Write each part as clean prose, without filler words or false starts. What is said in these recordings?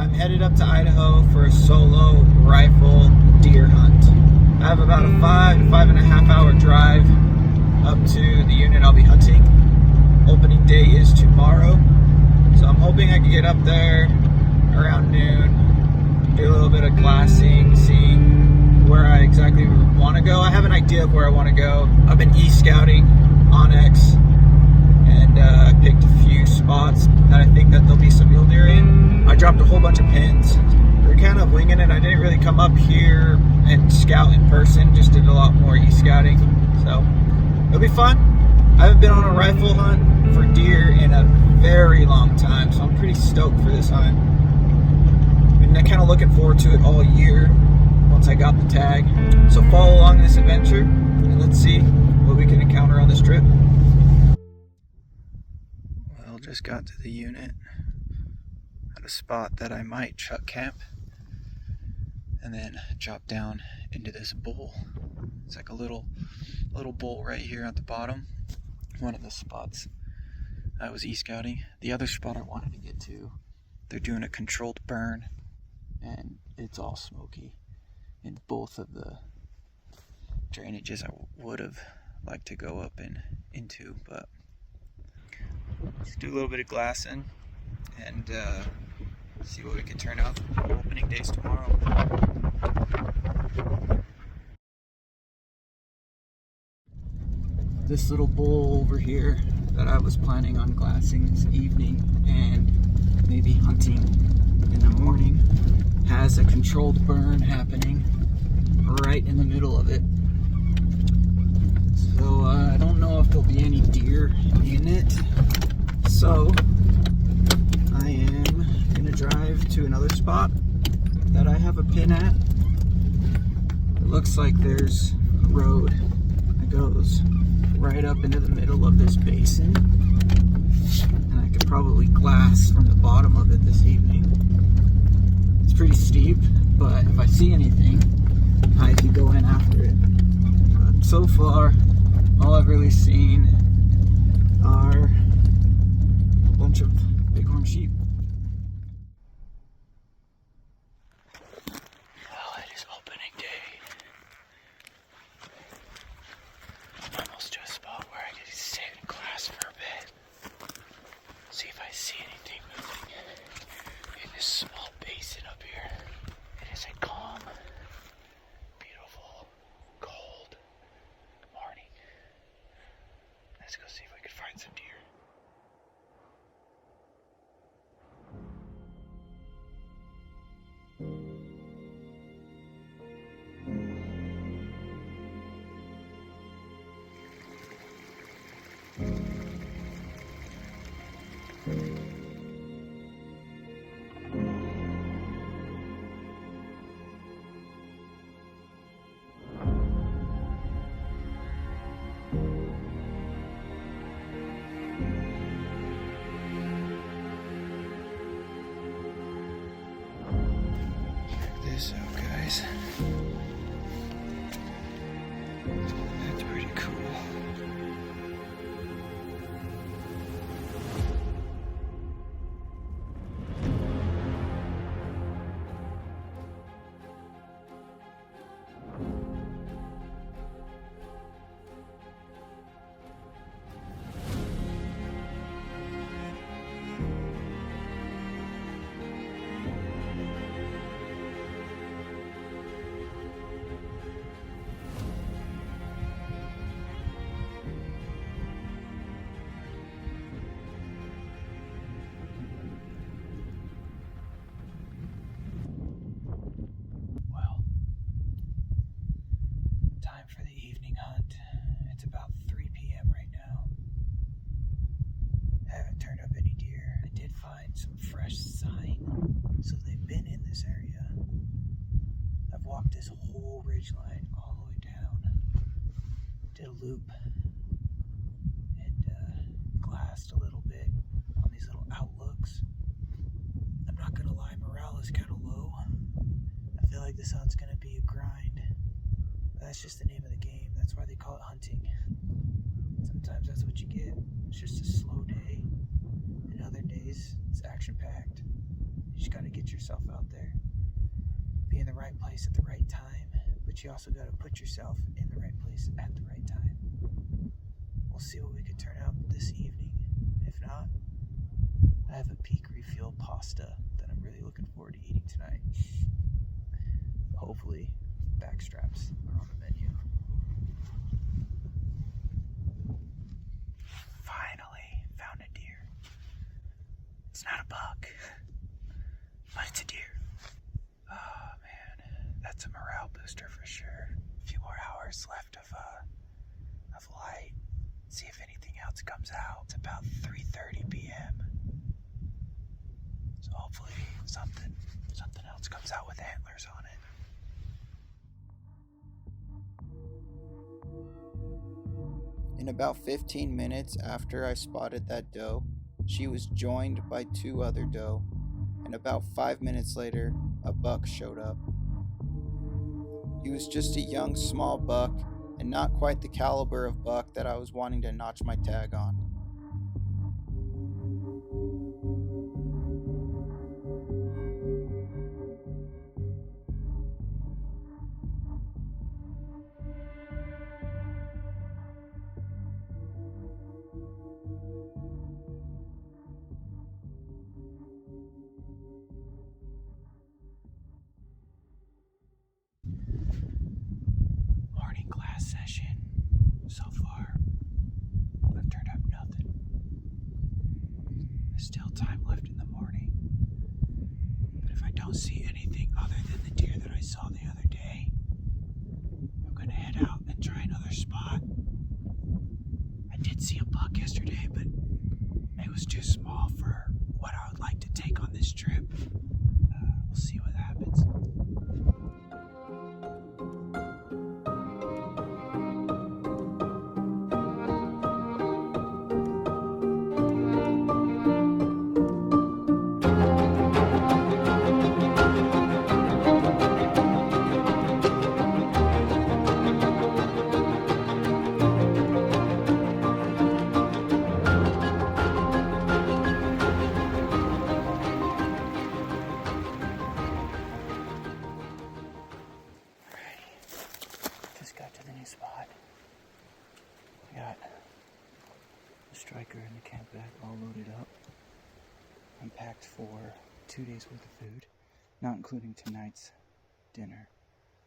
I'm headed up to Idaho for a solo rifle deer hunt. I have about a 5 to 5.5 hour drive up to the unit I'll be hunting. Opening day is tomorrow, so I'm hoping I can get up there around noon, do a little bit of glassing, see where I exactly want to go. I have an idea of where I want to go. I've been e-scouting on X, and I picked a few spots that I think that there'll be some mule deer in. I dropped a whole bunch of pins. We're kind of winging it. I didn't really come up here and scout in person, just did a lot more e-scouting. So it'll be fun. I haven't been on a rifle hunt for deer in a very long time, so I'm pretty stoked for this hunt. And I'm kind of looking forward to it all year once I got the tag. So follow along this adventure and let's see what we can encounter on this trip. Well, just got to the unit at a spot that I might chuck camp and then drop down into this bowl. It's like a little bowl right here at the bottom. One of the spots I was e-scouting. The other spot I wanted to get to, they're doing a controlled burn and it's all smoky in both of the drainages I would have liked to go up into, but let's do a little bit of glassing and see what we can turn out. Opening days tomorrow. This little bowl over here that I was planning on glassing this evening and maybe hunting in the morning has a controlled burn happening right in the middle of it. So I don't know if there'll be any deer in it. So I am gonna drive to another spot that I have a pin at. It looks like there's a road that goes right up into the middle of this basin, and I could probably glass from the bottom of it this evening. It's pretty steep, but if I see anything, I could go in after it. But so far, all I've really seen are a bunch of bighorn sheep. Well, it is opening day. I'm almost to a spot where I can sit in class for a bit. See if I see anything moving in this small basin up here. It is a calm, beautiful, cold morning. Let's go see if we can find some deer. This out, guys. That's pretty cool. For the evening hunt. It's about 3 p.m. right now. I haven't turned up any deer. I did find some fresh sign, so they've been in this area. I've walked this whole ridge line all the way down, did a loop, and glassed a little bit on these little outlooks. I'm not gonna lie, morale is kind of low. I feel like this hunt's gonna be a grind. That's just the name of the game. That's why they call it hunting. Sometimes that's what you get. It's just a slow day. And other days, it's action-packed. You just got to get yourself out there. Be in the right place at the right time, but you also got to put yourself in the right place at the right time. We'll see what we can turn out this evening. If not, I have a peak refuel pasta that I'm really looking forward to eating tonight. Hopefully, backstraps are on the menu. Finally found a deer. It's not a buck, but it's a deer. Oh man, that's a morale booster for sure. A few more hours left of light. See if anything else comes out. It's about 3:30 p.m. So hopefully something else comes out with antlers on it. In about 15 minutes after I spotted that doe, she was joined by 2 other doe, and about 5 minutes later, a buck showed up. He was just a young, small buck, and not quite the caliber of buck that I was wanting to notch my tag on. Morning class session. So far, I've turned up nothing. There's still time left in the morning. But if I don't see anything other than the deer that I saw the other day, I'm going to head out and try another spot. I did see a buck yesterday, but it was too small for what I would like to take on this trip. We'll see what happens. Spot. I got the striker and the camp bag all loaded up. I'm packed for 2 days worth of food, not including tonight's dinner.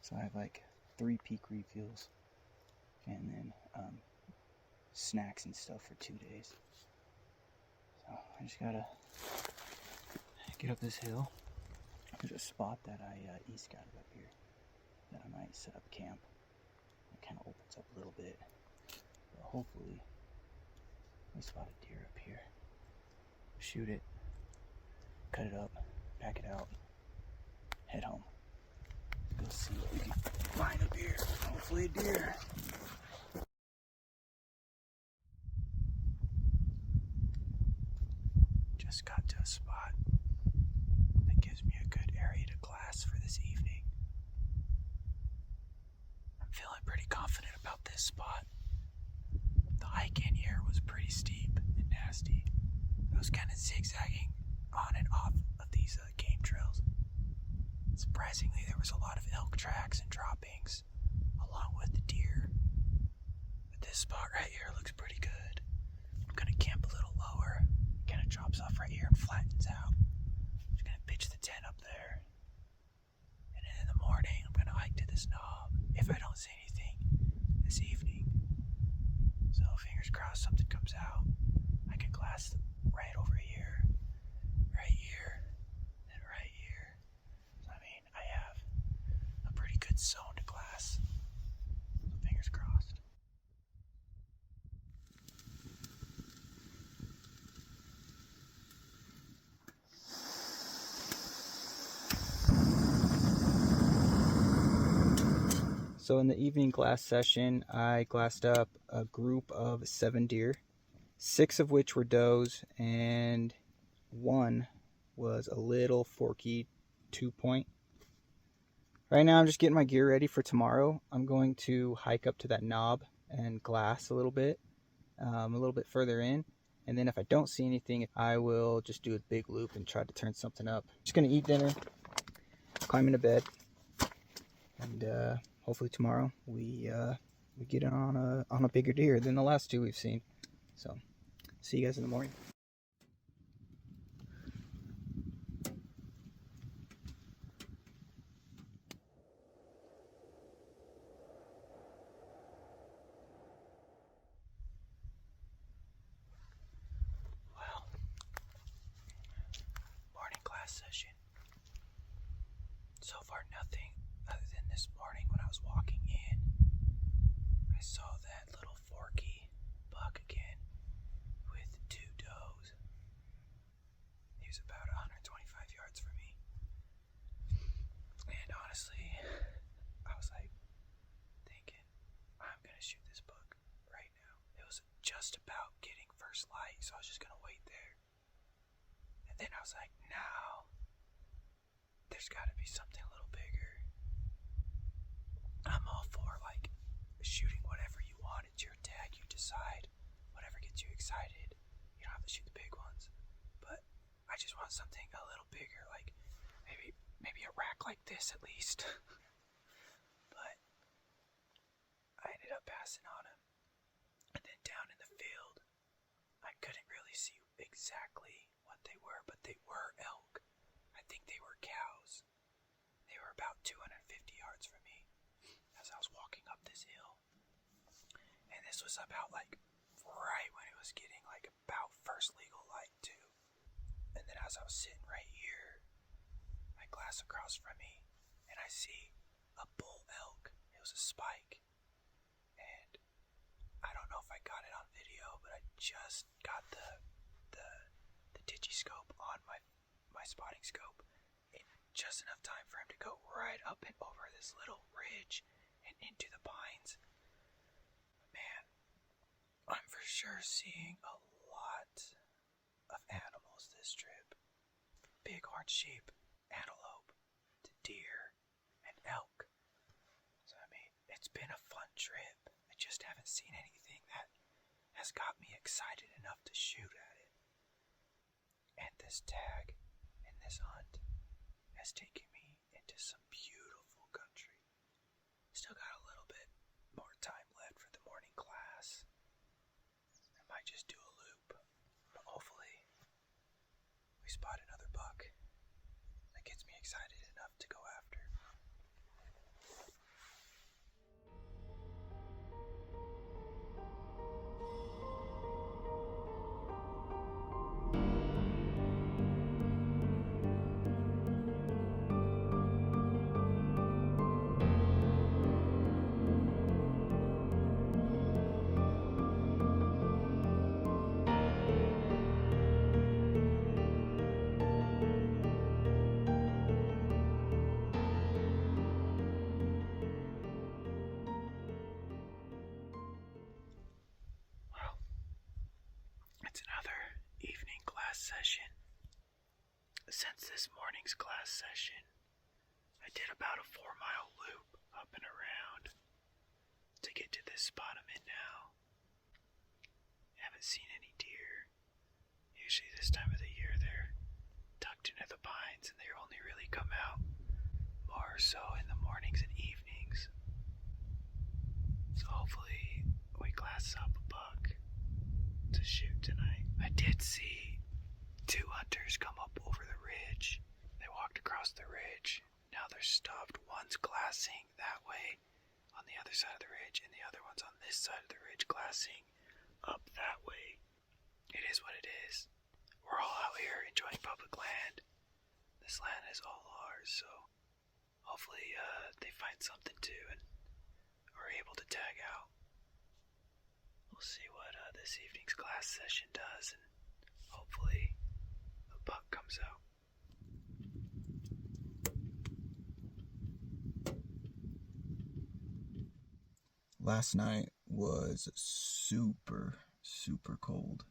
So I have like 3 peak refuels and then snacks and stuff for 2 days. So I just gotta get up this hill. There's a spot that I e-scouted up here that I might set up camp. It kind of opens up a little bit, but hopefully we spot a deer up here. Shoot it, cut it up, pack it out, head home. Go see what we can find up here. Hopefully a deer. Just got to a spot that gives me a good area to glass for this evening. I'm feeling pretty confident about this spot. The hike in here was pretty steep and nasty. I was kind of zigzagging on and off of these game trails. Surprisingly, there was a lot of elk tracks and droppings along with the deer. But this spot right here looks pretty good. I'm gonna camp a little lower. Kind of drops off right here and flattens out. I'm just gonna pitch the tent up there. And then in the morning, I'm gonna hike to this knob if I don't see anything this evening. So fingers crossed something comes out. I can glass right over here, right here, and right here. So I mean, I have a pretty good zone to glass. So fingers crossed. So in the evening glass session, I glassed up a group of 7 deer, 6 of which were does, and 1 was a little forky 2-point. Right now I'm just getting my gear ready for tomorrow. I'm going to hike up to that knob and glass a little bit further in, And then if I don't see anything, I will just do a big loop and try to turn something up. Just gonna eat dinner, climb into bed, and hopefully tomorrow we get on a bigger deer than the last two we've seen. So see you guys in the morning. Session. So far nothing other than this morning when I was walking in. I saw that little forky buck again with two does. He was about 125 yards from me. And honestly, I was like thinking, I'm gonna shoot this buck right now. It was just about getting first light, so I was just gonna wait there. And then I was like, no. There's got to be something a little bigger. I'm all for like shooting whatever you want. It's your tag. You decide whatever gets you excited. You don't have to shoot the big ones, but I just want something a little bigger, like maybe a rack like this at least. But I ended up passing on him, and then down in the field, I couldn't really see exactly what they were, but they were elk. I think they were cows. They were about 250 yards from me as I was walking up this hill. And this was about like right when it was getting like about first legal light too. And then as I was sitting right here, my glass across from me, and I see a bull elk. It was a spike. And I don't know if I got it on video, but I just got the digiscope on my spotting scope in just enough time for him to go right up and over this little ridge and into the pines. Man, I'm for sure seeing a lot of animals this trip. Bighorn sheep, antelope, to deer, and elk. So I mean, it's been a fun trip. I just haven't seen anything that has got me excited enough to shoot at it. And this tag in this hunt has taken me into some beautiful country. Still got a little bit more time left for the morning class. I might just do a loop, but hopefully we spot another buck that gets me excited enough to go after. It's another evening class session. Since this morning's class session, I did about a 4-mile loop up and around to get to this spot I'm in now. Haven't seen any deer. Usually this time of the year they're tucked into the pines and they only really come out more so in the mornings and evenings. So hopefully we glass up a buck to shoot tonight. I did see 2 hunters come up over the ridge. They walked across the ridge. Now they're stopped. One's glassing that way on the other side of the ridge, and the other one's on this side of the ridge glassing up that way. It is what it is. We're all out here enjoying public land. This land is all ours, so hopefully they find something too and are able to tag out. We'll see what this evening's class session does, and hopefully a buck comes out. Last night was super cold.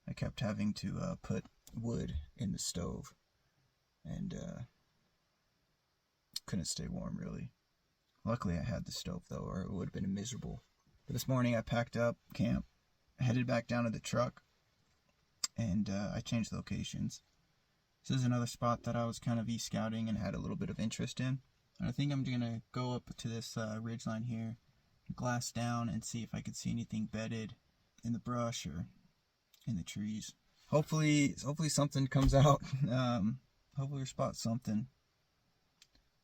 I kept having to put wood in the stove and couldn't stay warm really. Luckily I had the stove though, or it would have been miserable. But this morning I packed up camp, headed back down to the truck, and I changed locations. This is another spot that I was kind of e-scouting and had a little bit of interest in. And I think I'm gonna go up to this ridgeline here, glass down, and see if I could see anything bedded in the brush or in the trees. Hopefully something comes out. Hopefully we spot something.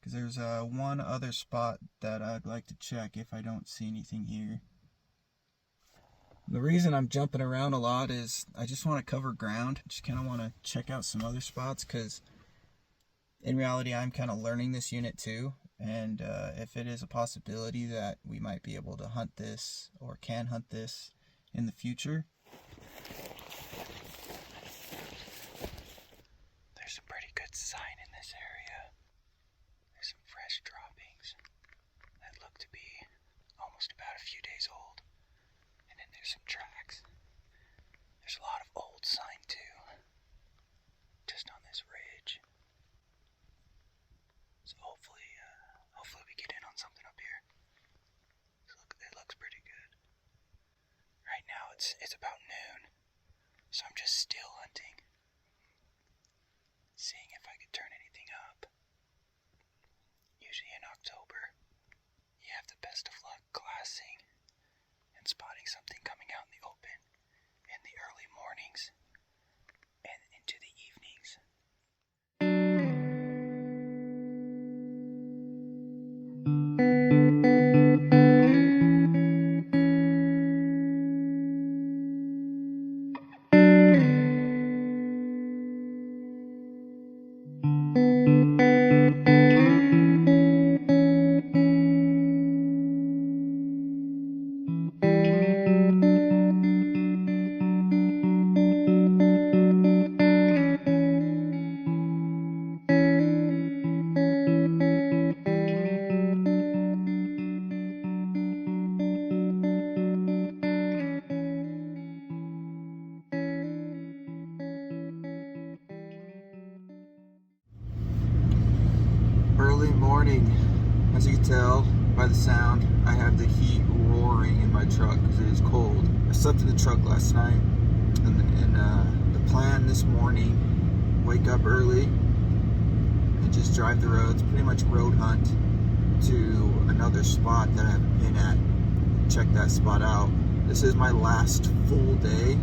Because there's one other spot that I'd like to check if I don't see anything here. The reason I'm jumping around a lot is I just want to cover ground. I just kind of want to check out some other spots, because in reality I'm kind of learning this unit too. And if it is a possibility that we might be able to hunt this or can hunt this in the future. There's some pretty good sign in this area. There's some fresh droppings that look to be almost about a few days old. And then there's some tracks. There's a lot of old sign too, just on this ridge. So hopefully we get in on something up here. It looks pretty good. Right now it's about noon, so I'm just still hunting, seeing if I could turn anything up. Usually in October, you have the best of luck glassing and spotting something coming out in the open in the early mornings and into the evenings. Early morning. As you can tell by the sound, I have the heat roaring in my truck because it is cold. I slept in the truck last night, and the plan this morning, wake up early and just drive the roads, pretty much road hunt to another spot that I haven't been at. Check that spot out. This is my last full day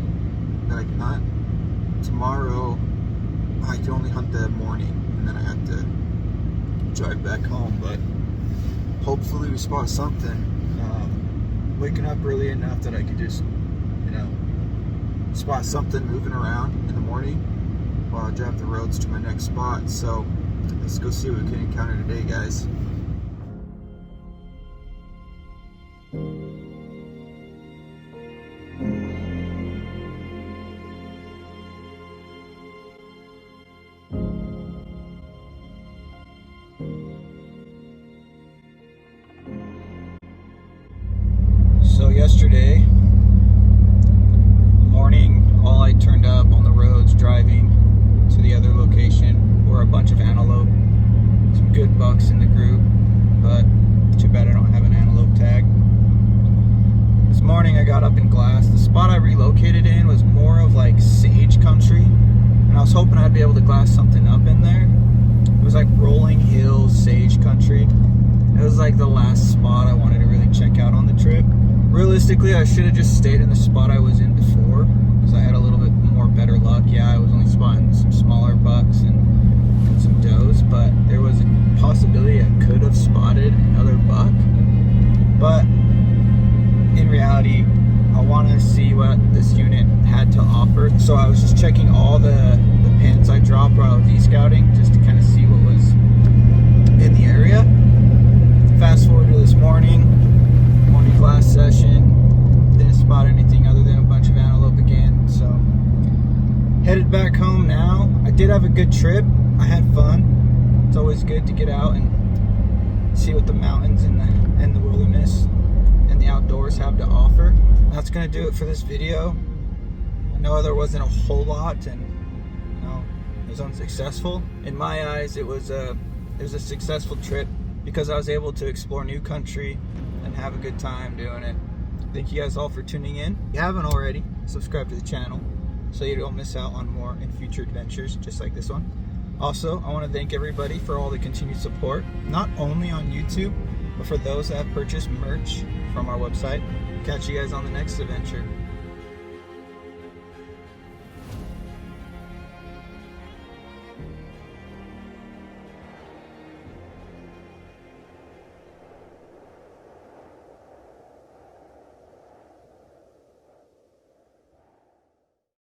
that I can hunt. Tomorrow I can only hunt the morning, and then I have to drive back home, but hopefully we spot something. Waking up early enough that I could just, spot something moving around in the morning while I drive the roads to my next spot. So let's go see what we can encounter today, guys. So yesterday morning, all I turned up on the roads driving to the other location were a bunch of antelope. Some good bucks in the group, but too bad I don't have an antelope tag. This morning I got up in glass. The spot I relocated in was more of like sage country, and I was hoping I'd be able to glass something up in there. It was like rolling hills, sage country. It was like the last spot I wanted to really check out on the trip. Realistically, I should have just stayed in the spot I was in before, because I had a little bit more better luck. Yeah, I was only spotting some smaller bucks and some does, but there was a possibility I could have spotted another buck. But in reality, I want to see what this unit had to offer. So I was just checking all the pins I dropped while I was e-scouting, just to kind of see what was in the area. Fast forward to this morning glass session, didn't spot anything other than a bunch of antelope again. So headed back home now. I did have a good trip. I had fun. It's always good to get out and see what the mountains and the wilderness and the outdoors have to offer. That's gonna do it for this video. I know there wasn't a whole lot, and it was unsuccessful. In my eyes, it was a successful trip because I was able to explore new country and have a good time doing it. Thank you guys all for tuning in. If you haven't already, subscribe to the channel. so you don't miss out on more and future adventures just like this one. Also, I want to thank everybody for all the continued support, not only on YouTube, but for those that have purchased merch from our website. Catch you guys on the next adventure.